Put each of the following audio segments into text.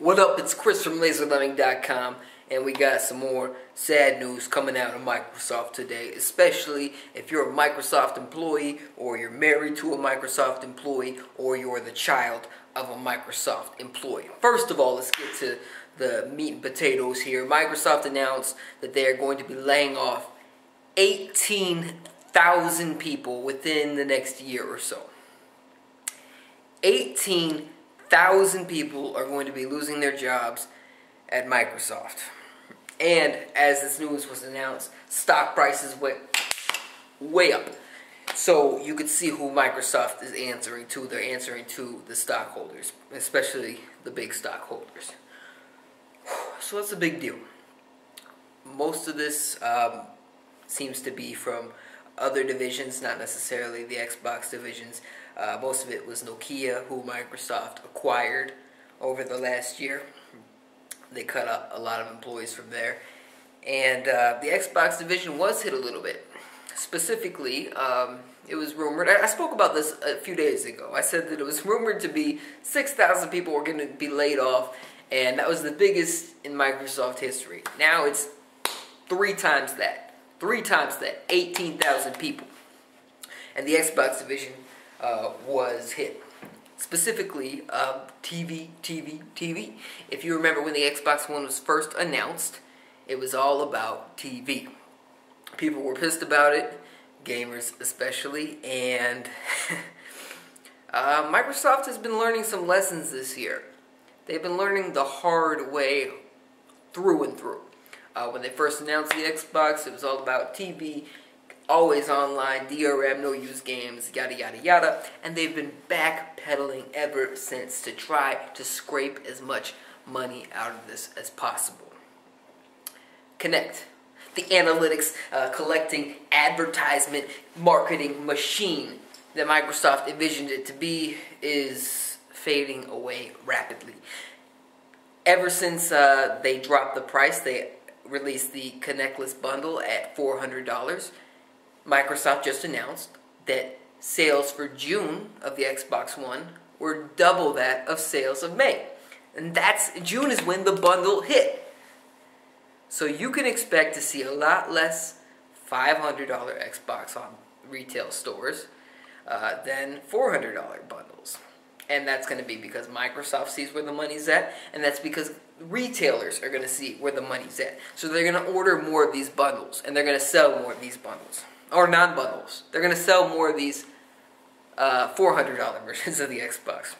What up, it's Chris from LaserLemming.com, and we got some more sad news coming out of Microsoft today, especially if you're a Microsoft employee, or you're married to a Microsoft employee, or you're the child of a Microsoft employee. First of all, let's get to the meat and potatoes here. Microsoft announced that they are going to be laying off 18,000 people within the next year or so. 18,000 people are going to be losing their jobs at Microsoft. And as this news was announced, stock prices went way up. So you could see who Microsoft is answering to. They're answering to the stockholders, especially the big stockholders. So that's a big deal. Most of this seems to be from other divisions, not necessarily the Xbox divisions. Most of it was Nokia, who Microsoft acquired over the last year. They cut up a lot of employees from there. And the Xbox division was hit a little bit. Specifically, it was rumored, I spoke about this a few days ago. I said that it was rumored to be 6,000 people were going to be laid off, and that was the biggest in Microsoft history. Now it's 3 times that. 3 times that, 18,000 people. And the Xbox division was hit. Specifically, TV. If you remember when the Xbox One was first announced, it was all about TV. People were pissed about it, gamers especially, and Microsoft has been learning some lessons this year. They've been learning the hard way through and through. When they first announced the Xbox, it was all about TV, always online, DRM, no use games, yada yada yada, and they've been backpedaling ever since to try to scrape as much money out of this as possible. Kinect, the analytics collecting advertisement marketing machine that Microsoft envisioned it to be, is fading away rapidly. Ever since they dropped the price, they released the Kinectless bundle at $400. Microsoft just announced that sales for June of the Xbox One were double that of sales of May. And June is when the bundle hit. So you can expect to see a lot less $500 Xbox on retail stores than $400 bundles. And that's going to be because Microsoft sees where the money's at, and that's because retailers are going to see where the money's at. So they're going to order more of these bundles, and they're going to sell more of these bundles. Or non-bundles. They're going to sell more of these $400 versions of the Xbox.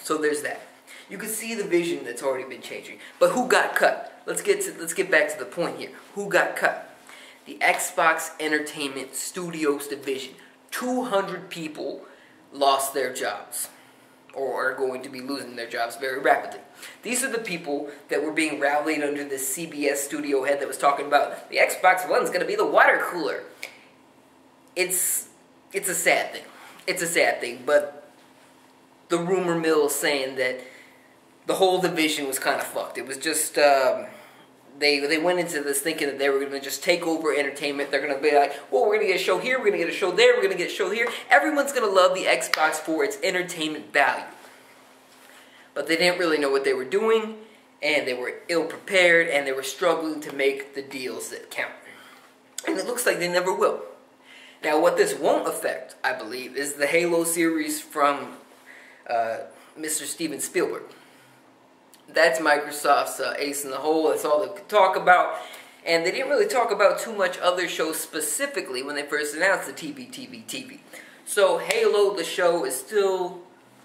So there's that. You can see the vision that's already been changing. But who got cut? Let's get back to the point here. Who got cut? The Xbox Entertainment Studios division. 200 people lost their jobs, or are going to be losing their jobs very rapidly. These are the people that were being rallied under this CBS studio head that was talking about the Xbox One's going to be the water cooler. It's a sad thing. It's a sad thing, but the rumor mill is saying that the whole division was kind of fucked. It was just, they went into this thinking that they were going to just take over entertainment. They're going to be like, well, we're going to get a show here, we're going to get a show there, we're going to get a show here. Everyone's going to love the Xbox for its entertainment value. But they didn't really know what they were doing, and they were ill-prepared, and they were struggling to make the deals that count. And it looks like they never will. Now, what this won't affect, I believe, is the Halo series from Mr. Steven Spielberg. That's Microsoft's ace in the hole. That's all they could talk about. And they didn't really talk about too much other shows specifically when they first announced the TV. So Halo, the show, is still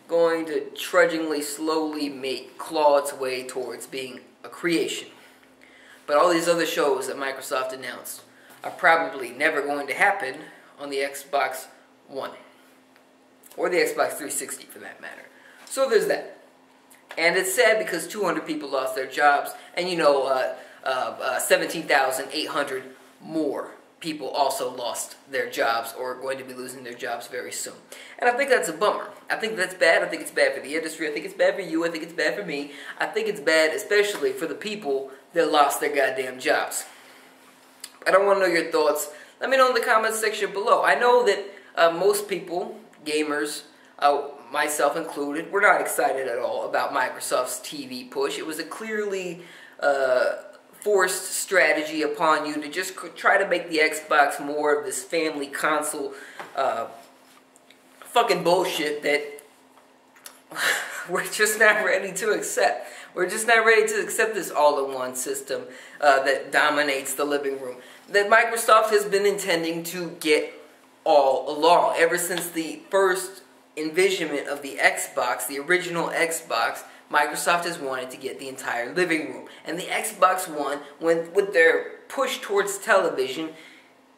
going to trudgingly, slowly claw its way towards being a creation. But all these other shows that Microsoft announced are probably never going to happen on the Xbox One. Or the Xbox 360 for that matter. So there's that. And it's sad because 200 people lost their jobs, and 17,800 more people also lost their jobs or are going to be losing their jobs very soon. And I think that's a bummer. I think that's bad. I think it's bad for the industry. I think it's bad for you. I think it's bad for me. I think it's bad especially for the people that lost their goddamn jobs. I don't want to know your thoughts. Let me know in the comments section below. I know that most people, gamers, myself included, we're not excited at all about Microsoft's TV push. It was a clearly forced strategy upon you to just try to make the Xbox more of this family console fucking bullshit that we're just not ready to accept. We're just not ready to accept this all-in-one system that dominates the living room, that Microsoft has been intending to get all along. Ever since the first envisionment of the Xbox, the original Xbox, Microsoft has wanted to get the entire living room. And the Xbox One, with their push towards television,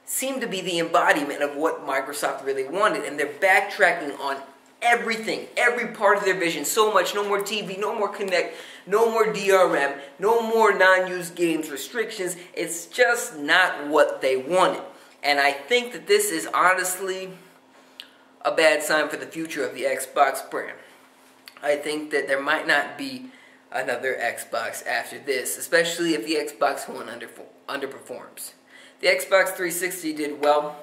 seemed to be the embodiment of what Microsoft really wanted. And they're backtracking on everything, every part of their vision. So much, no more TV, no more Kinect, no more DRM, no more non-use games restrictions. It's just not what they wanted. And I think that this is honestly a bad sign for the future of the Xbox brand. I think that there might not be another Xbox after this, especially if the Xbox One underperforms. The Xbox 360 did well,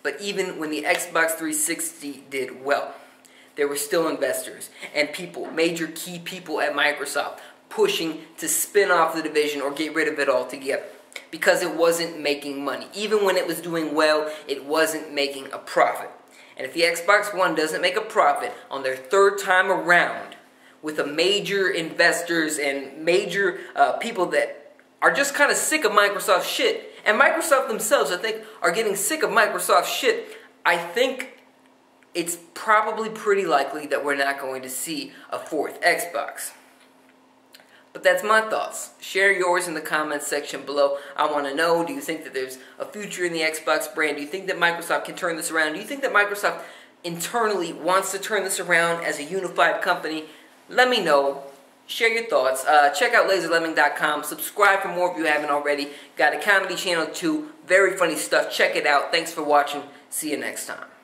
but even when the Xbox 360 did well, there were still investors and people, major key people at Microsoft, pushing to spin off the division or get rid of it altogether because it wasn't making money. Even when it was doing well, it wasn't making a profit. And if the Xbox One doesn't make a profit on their third time around with a major investors and major people that are just kind of sick of Microsoft shit, and Microsoft themselves, I think, are getting sick of Microsoft shit, I think it's probably pretty likely that we're not going to see a fourth Xbox. But that's my thoughts. Share yours in the comments section below. I want to know, do you think that there's a future in the Xbox brand? Do you think that Microsoft can turn this around? Do you think that Microsoft internally wants to turn this around as a unified company? Let me know. Share your thoughts. Check out LaserLemming.com. Subscribe for more if you haven't already. Got a comedy channel too. Very funny stuff. Check it out. Thanks for watching. See you next time.